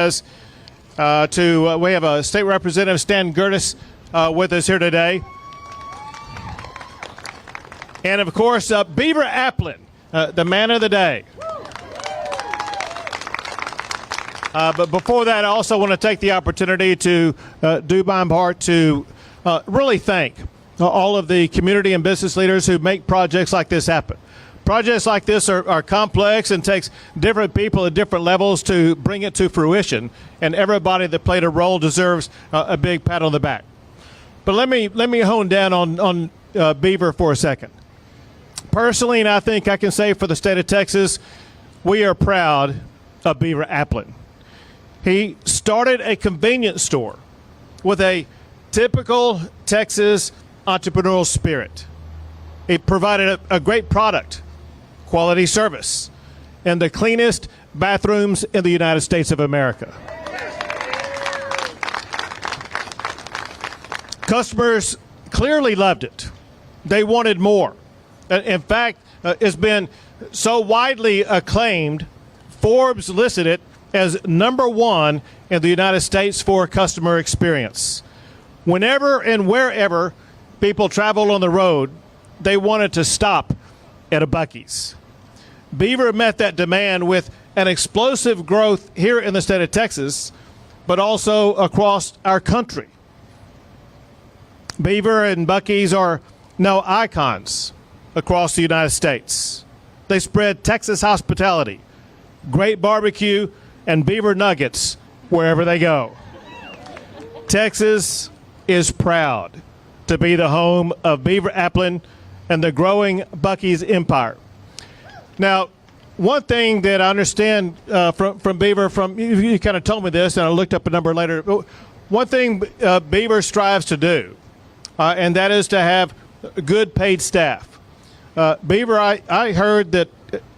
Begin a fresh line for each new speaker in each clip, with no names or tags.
recognize we have a State Representative Stan Gertis with us here today. And of course, Beaver Applin, the man of the day. But before that, I also want to take the opportunity to do my part to really thank all of the community and business leaders who make projects like this happen. Projects like this are complex and takes different people at different levels to bring it to fruition, and everybody that played a role deserves a big pat on the back. But let me hone down on Beaver for a second. Personally, and I think I can say for the state of Texas, we are proud of Beaver Applin. He started a convenience store with a typical Texas entrepreneurial spirit. He provided a great product, quality service, and the cleanest bathrooms in the United States of America. Customers clearly loved it. They wanted more. In fact, it's been so widely acclaimed, Forbes listed it as #1 in the United States for customer experience. Whenever and wherever people travel on the road, they wanted to stop at a Buc-ee's. Beaver met that demand with an explosive growth here in the state of Texas, but also across our country. Beaver and Buc-ee's are now icons across the United States. They spread Texas hospitality, great barbecue, and beaver nuggets wherever they go. Texas is proud to be the home of Beaver Applin and the growing Buc-ee's empire. Now, one thing that I understand from Beaver, you kind of told me this, and I looked up a number later. One thing Beaver strives to do, and that is to have good paid staff. Beaver, I heard that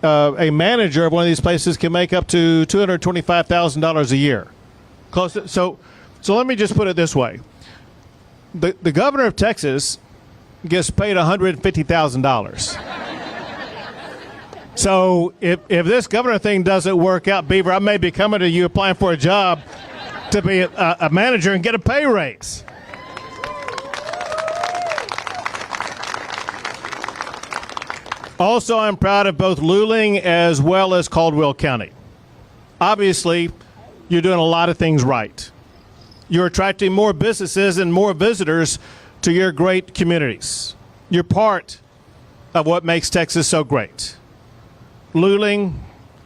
a manager of one of these places can make up to $225,000 a year. Close. So let me just put it this way: the governor of Texas gets paid $150,000. So if this governor thing doesn't work out, Beaver, I may be coming to you applying for a job to be a manager and get a pay raise. Also, I'm proud of both Luling as well as Caldwell County. Obviously, you're doing a lot of things right. You're attracting more businesses and more visitors to your great communities. You're part of what makes Texas so great. Luling,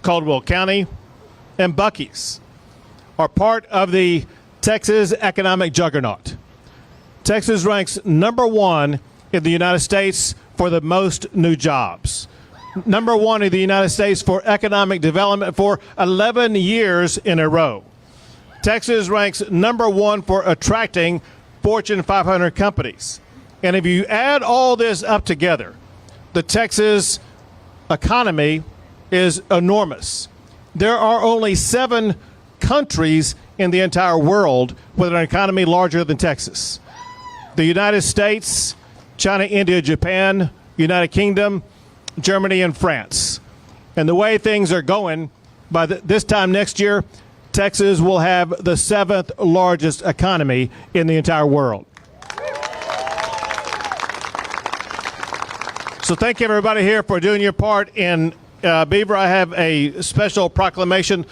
Caldwell County, and Buc-ee's are part of the Texas economic juggernaut. Texas ranks #1 in the United States for the most new jobs. #1 in the United States for economic development for 11 years in a row. Texas ranks #1 for attracting Fortune 500 companies. And if you add all this up together, the Texas economy is enormous. There are only 7 countries in the entire world with an economy larger than Texas: the United States, China, India, Japan, United Kingdom, Germany, and France. And the way things are going, by this time next year, Texas will have the 7th largest economy in the entire world. So thank you, everybody here, for doing your part in Beaver. I have a special proclamation,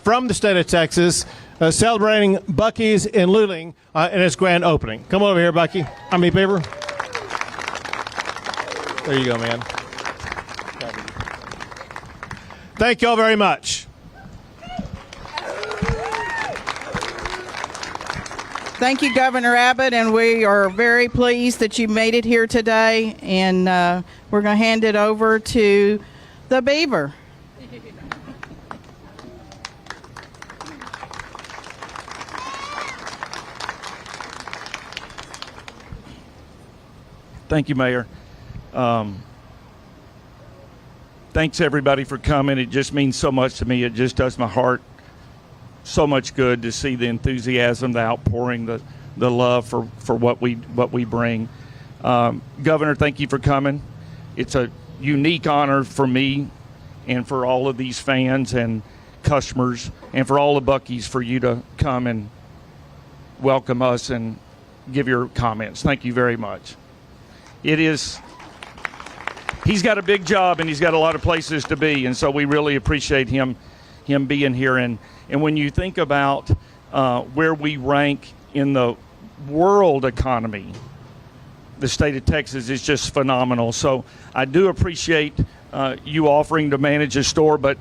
from the state of Texas celebrating Buc-ee's in Luling and its grand opening. Come over here, Buc-ee. Beaver. There you go, man. Thank you all very much.
Thank you, Governor Abbott, and we are very pleased that you made it here today, and we're going to hand it over to the Beaver.
Thank you, Mayor. Thanks, everybody, for coming. It just means so much to me. It just does my heart so much good to see the enthusiasm, the outpouring, the love for what we bring. Governor, thank you for coming. It's a unique honor for me and for all of these fans and customers and for all the Buc-ees for you to come and welcome us and give your comments. Thank you very much. He's got a big job and he's got a lot of places to be, and so we really appreciate him being here. And when you think about where we rank in the world economy, the state of Texas is just phenomenal. So I do appreciate you offering to manage a store, but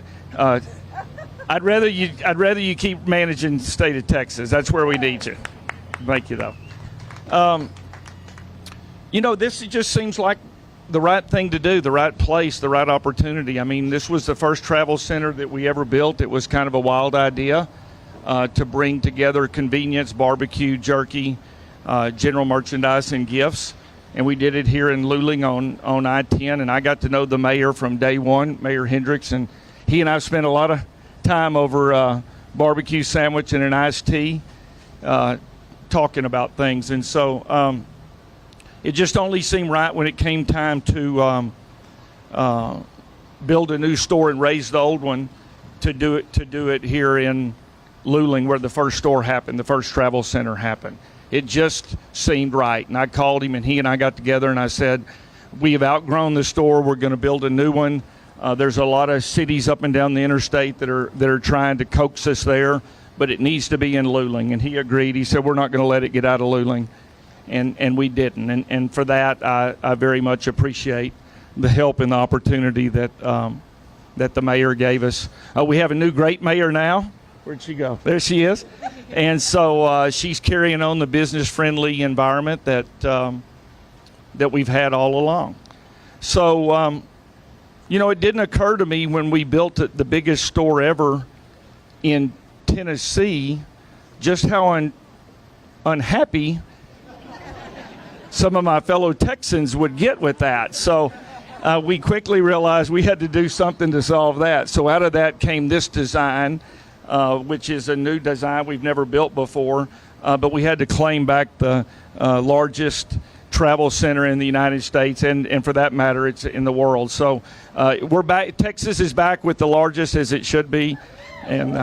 I'd rather you keep managing the state of Texas. That's where we need you. Thank you, though. This just seems like the right thing to do, the right place, the right opportunity. I mean, this was the first travel center that we ever built. It was kind of a wild idea to bring together convenience, barbecue, jerky, general merchandise, and gifts. And we did it here in Luling on I-10, and I got to know the mayor from day one, Mayor Hendricks, and he and I spent a lot of time over barbecue sandwich and an iced tea talking about things. And so it just only seemed right when it came time to build a new store and raise the old one to do it here in Luling, where the first store happened, the first travel center happened. It just seemed right. And I called him, and he and I got together, and I said, we have outgrown the store. We're going to build a new one. There's a lot of cities up and down the interstate that are trying to coax us there, but it needs to be in Luling. And he agreed. He said, we're not going to let it get out of Luling. And we didn't. And for that, I very much appreciate the help and the opportunity that the mayor gave us. We have a new great mayor now. Where'd she go? There she is. And so she's carrying on the business-friendly environment that we've had all along. So, it didn't occur to me when we built the biggest store ever in Tennessee just how unhappy some of my fellow Texans would get with that. So we quickly realized we had to do something to solve that. So out of that came this design, which is a new design we've never built before, but we had to claim back the largest travel center in the United States, and for that matter, it's in the world. So we're back. Texas is back with the largest, as it should be, and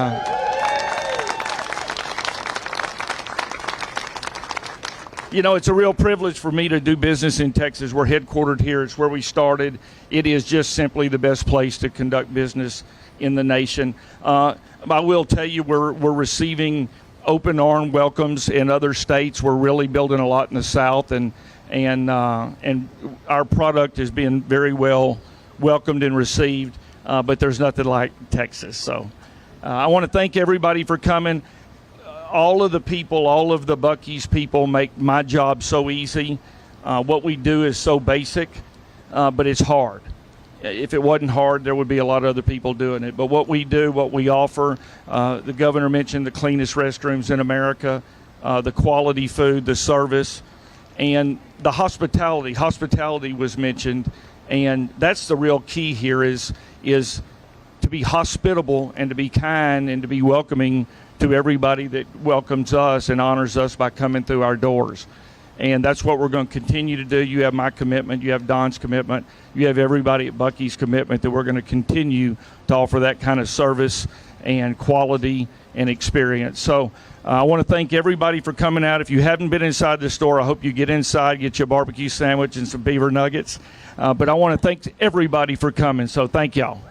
it's a real privilege for me to do business in Texas. We're headquartered here. It's where we started. It is just simply the best place to conduct business in the nation. I will tell you, we're receiving open arm welcomes in other states. We're really building a lot in the South, and our product is being very well welcomed and received. But there's nothing like Texas. So I want to thank everybody for coming. All of the people, all of the Buc-ee's people make my job so easy. What we do is so basic, but it's hard. If it wasn't hard, there would be a lot of other people doing it. But what we do, what we offer, the governor mentioned the cleanest restrooms in America, the quality food, the service, and the hospitality. Hospitality was mentioned, and that's the real key here is to be hospitable and to be kind and to be welcoming to everybody that welcomes us and honors us by coming through our doors. And that's what we're going to continue to do. You have my commitment. You have Don's commitment. You have everybody at Buc-ee's commitment that we're going to continue to offer that kind of service and quality and experience. So I want to thank everybody for coming out. If you haven't been inside the store, I hope you get inside, get you a barbecue sandwich and some beaver nuggets. But I want to thank everybody for coming. So thank y'all.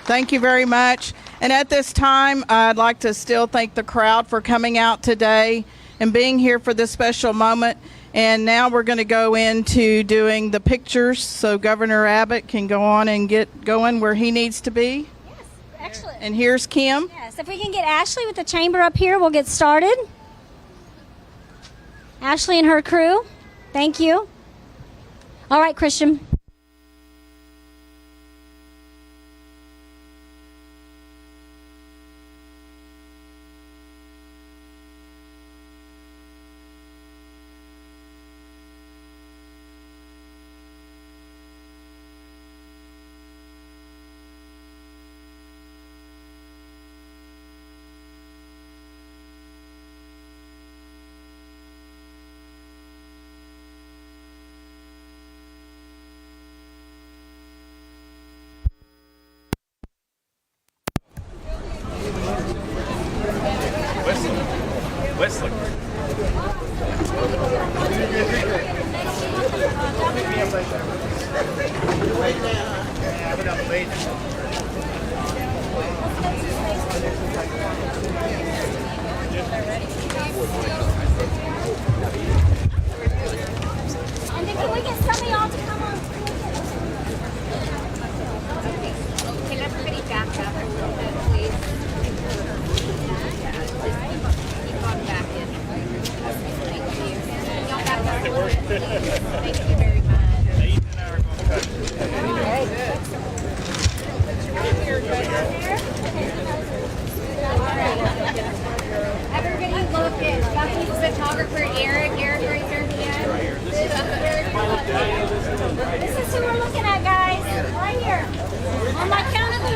Thank you very much. And at this time, I'd like to still thank the crowd for coming out today and being here for this special moment. And now we're going to go into doing the pictures so Governor Abbott can go on and get going where he needs to be.
Yes, excellent.
And here's Kim.
Yes, if we can get Ashley with the chamber up here, we'll get started. Ashley and her crew. Thank you. All right, Christian. And then can we get some of y'all to come on?
Can everybody back up a little bit, please? Keep on back in. Thank you. Y'all back up a little bit, please. Thank you very much. Everybody look at Buc-ee's photographer, Eric. Eric right there at the end.
This is who we're looking at, guys. Right here. On my count of 3.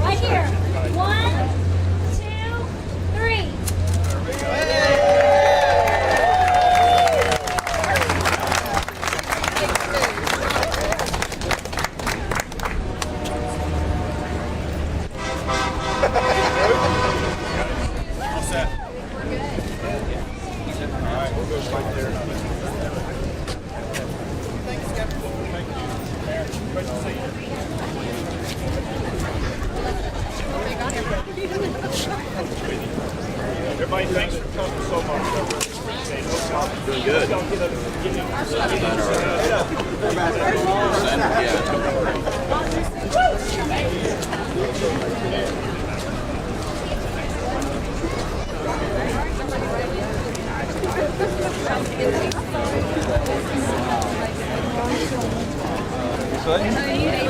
Right here. 1, 2, 3.
Everybody, thanks for coming so much. Doing good.
What?